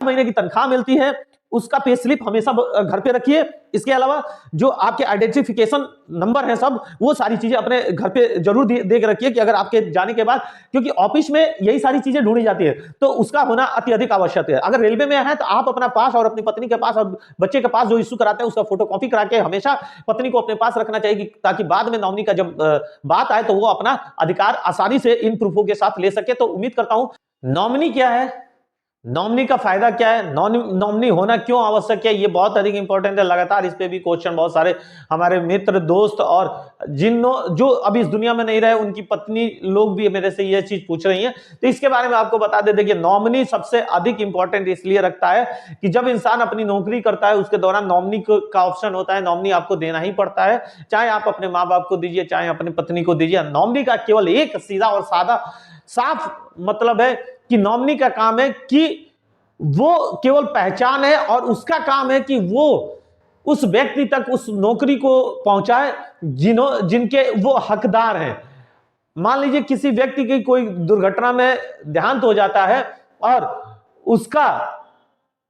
महीने की तनख्वाह मिलती है उसका पे स्लिप हमेशा घर पे रखिए। इसके अलावा जो आपके आइडेंटिफिकेशन नंबर है सब, वो सारी चीजें अपने घर पे जरूर दे के रखिए कि अगर आपके जाने के बाद, क्योंकि ऑफिस में यही सारी चीजें ढूंढी जाती है तो उसका होना अत्यधिक आवश्यक है। अगर रेलवे में है तो आप अपना पास और अपनी पत्नी के पास और बच्चे के पास जो इश्यू कराते हैं उसका फोटो कॉपी करा के हमेशा पत्नी को अपने पास रखना चाहिए, ताकि बाद में नॉमिनी का जब बात आए तो वो अपना अधिकार आसानी से इन प्रूफों के साथ ले सके। तो उम्मीद करता हूं नॉमिनी क्या है, नॉमिनी का फायदा क्या है, नॉमिनी होना क्यों आवश्यक है, ये बहुत अधिक इंपॉर्टेंट है। लगातार इस पे भी क्वेश्चन बहुत सारे हमारे मित्र दोस्त और जो अभी इस दुनिया में नहीं रहे उनकी पत्नी लोग भी मेरे से ये चीज पूछ रही हैं, तो इसके बारे में आपको बता दे। देखिए नॉमिनी सबसे अधिक इंपॉर्टेंट इसलिए रखता है कि जब इंसान अपनी नौकरी करता है उसके दौरान नॉमिनी का ऑप्शन होता है, नॉमिनी आपको देना ही पड़ता है, चाहे आप अपने माँ बाप को दीजिए चाहे अपनी पत्नी को दीजिए। नॉमिनी का केवल एक सीधा और सादा साफ मतलब है कि नॉमिनी का काम है कि वो केवल पहचान है और उसका काम है कि वो उस व्यक्ति तक उस नौकरी को पहुंचाए जिनके वो हकदार हैं। मान लीजिए किसी व्यक्ति की कोई दुर्घटना में देहांत हो जाता है और उसका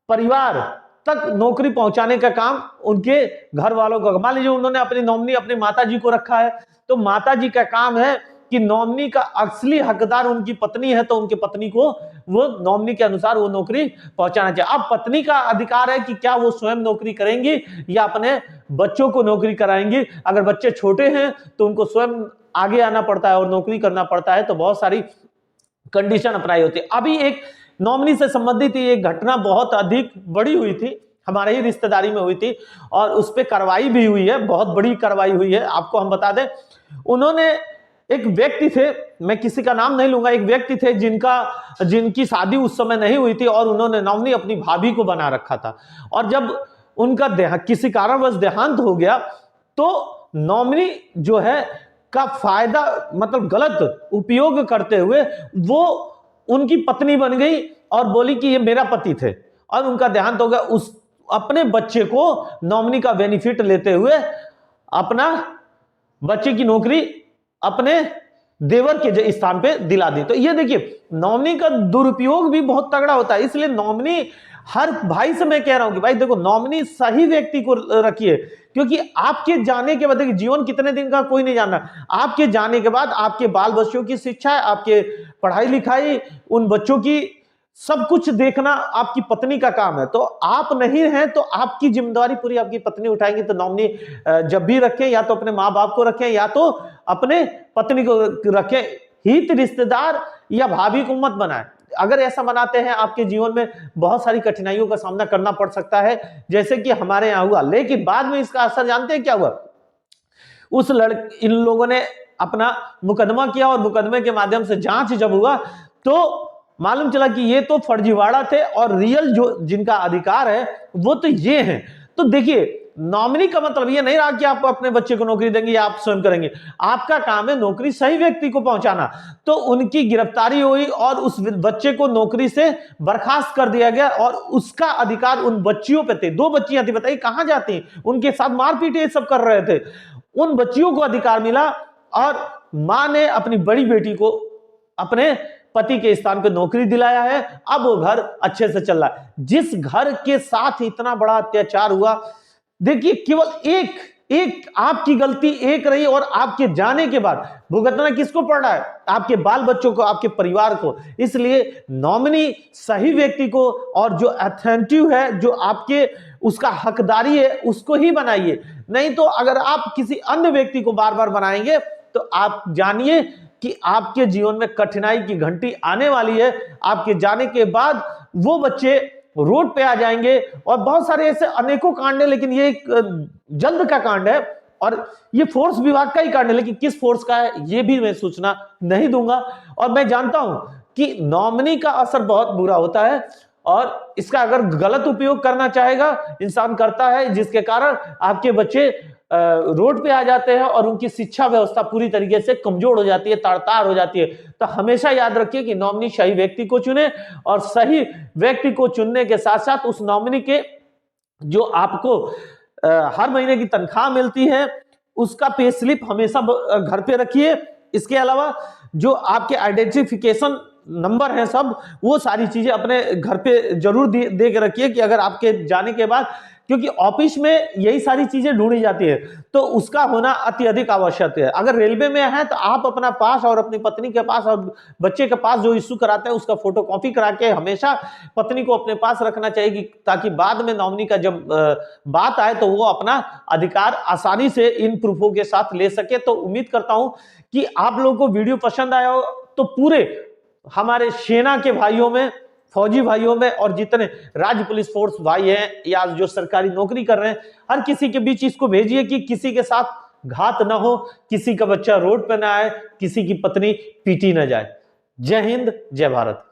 परिवार तक नौकरी पहुंचाने का काम उनके घर वालों का। मान लीजिए उन्होंने अपनी नॉमिनी अपनी माताजी को रखा है तो माताजी का काम है कि नॉमिनी का असली हकदार उनकी पत्नी है तो उनकी पत्नी को वो नॉमिनी के अनुसार वो नौकरी पहुंचाना चाहिए। अब पत्नी का अधिकार है कि क्या वो स्वयं नौकरी करेंगी या अपने बच्चों को नौकरी कराएंगी। अगर बच्चे छोटे हैं तो उनको स्वयं आगे आना पड़ता है और नौकरी करना पड़ता है, तो बहुत सारी कंडीशन अपनाई होती है। अभी एक नॉमिनी से संबंधित एक घटना बहुत अधिक बड़ी हुई थी, हमारे ही रिश्तेदारी में हुई थी और उस पर कार्रवाई भी हुई है, बहुत बड़ी कार्रवाई हुई है। आपको हम बता दें, उन्होंने एक व्यक्ति थे, मैं किसी का नाम नहीं लूंगा, एक व्यक्ति थे जिनकी शादी उस समय नहीं हुई थी और उन्होंने नॉमिनी अपनी भाभी को बना रखा था। और जब उनका किसी कारणवश देहांत हो गया तो नॉमिनी जो है का फायदा मतलब गलत उपयोग करते हुए वो उनकी पत्नी बन गई और बोली कि ये मेरा पति थे और उनका देहांत हो गया। उस अपने बच्चे को नॉमिनी का बेनिफिट लेते हुए अपना बच्चे की नौकरी अपने देवर के स्थान पे दिला दी। तो ये देखिए नॉमिनी का दुरुपयोग भी बहुत तगड़ा होता है, इसलिए नॉमिनी हर भाई से मैं कह रहा हूं कि भाई देखो नॉमिनी सही व्यक्ति को रखिए, क्योंकि आपके जाने के बाद देखिए जीवन कितने दिन का कोई नहीं जानना, आपके जाने के बाद आपके बाल बच्चों की शिक्षा, आपके पढ़ाई लिखाई, उन बच्चों की सब कुछ देखना आपकी पत्नी का काम है। तो आप नहीं हैं तो आपकी जिम्मेदारी पूरी आपकी पत्नी उठाएंगी। तो नॉमिनी जब भी रखें या तो अपने माँ बाप को रखें या तो अपने पत्नी को रखें, हित रिश्तेदार या भाभी को मत बनाएं। अगर ऐसा बनाते हैं आपके जीवन में बहुत सारी कठिनाइयों का सामना करना पड़ सकता है, जैसे कि हमारे यहाँ हुआ। लेकिन बाद में इसका असर जानते हैं क्या हुआ, इन लोगों ने अपना मुकदमा किया और मुकदमे के माध्यम से जांच जब हुआ तो मालूम चला कि ये तो फर्जीवाड़ा थे और रियल जो जिनका अधिकार है वो तो ये हैं। तो देखिए नॉमिनी का मतलब ये नहीं रहा कि आप अपने बच्चे को नौकरी देंगे या आप स्वयं करेंगे, आपका काम है नौकरी सही व्यक्ति को पहुंचाना। तो उनकी गिरफ्तारी हुई और उस बच्चे को नौकरी से बर्खास्त कर दिया गया और उसका अधिकार उन बच्चियों पे थे। 2 बच्चियां थी, बताइए कहां जाती, उनके साथ मारपीट ये सब कर रहे थे, उन बच्चियों को अधिकार मिला और मां ने अपनी बड़ी बेटी को अपने पति के स्थान पे नौकरी दिलाया है। अब वो घर अच्छे से चल रहा है। जिस घर के साथ इतना बड़ा अत्याचार हुआ, देखिए केवल एक आपकी गलती एक रही और आपके जाने के बाद भुगतना किसको पड़ रहा है, आपके बाल बच्चों को, आपके परिवार को। इसलिए नॉमिनी सही व्यक्ति को और जो अथेंटिव है, जो आपके उसका हकदारी है, उसको ही बनाइए। नहीं तो अगर आप किसी अन्य व्यक्ति को बार बार बनाएंगे तो आप जानिए कि आपके जीवन में कठिनाई की घंटी आने वाली है। आपके जाने के बाद वो बच्चे रोड पे आ जाएंगे और बहुत सारे ऐसे अनेकों कांड है, लेकिन ये एक जल्द का कांड है और ये फोर्स विभाग का ही कांड है, लेकिन किस फोर्स का है ये भी मैं सूचना नहीं दूंगा। और मैं जानता हूं कि नॉमिनी का असर बहुत बुरा होता है और इसका अगर गलत उपयोग करना चाहेगा इंसान करता है, जिसके कारण आपके बच्चे रोड पे आ जाते हैं और उनकी शिक्षा व्यवस्था पूरी तरीके से कमजोर हो जाती है, तार-तार हो जाती है। तो हमेशा याद रखिए कि नॉमिनी सही व्यक्ति को चुने और सही व्यक्ति को चुनने के साथ साथ उस नॉमिनी के जो आपको हर महीने की तनख्वाह मिलती है उसका पे स्लिप हमेशा घर पे रखिए। इसके अलावा जो आपके आइडेंटिफिकेशन नंबर हैं सब, वो सारी चीजें अपने घर पे जरूर दे के रखिए कि अगर आपके जाने के बाद, क्योंकि ऑफिस में यही सारी चीजें ढूंढी जाती है, तो उसका होना अत्यधिक आवश्यक है। अगर रेलवे में है तो आप अपना पास और अपनी पत्नी के पास और बच्चे के पास जो इश्यू कराते हैं उसका फोटो कॉपी करा के हमेशा पत्नी को अपने पास रखना चाहिए, ताकि बाद में नॉमिनी का जब बात आए तो वो अपना अधिकार आसानी से इन प्रूफों के साथ ले सके। तो उम्मीद करता हूं कि आप लोगों को वीडियो पसंद आया हो, तो पूरे हमारे सेना के भाइयों में, फौजी भाइयों में और जितने राज्य पुलिस फोर्स भाई हैं या जो सरकारी नौकरी कर रहे हैं, हर किसी के बीच इसको भेजिए कि किसी के साथ घात ना हो, किसी का बच्चा रोड पे ना आए, किसी की पत्नी पीटी ना जाए। जय हिंद, जय भारत।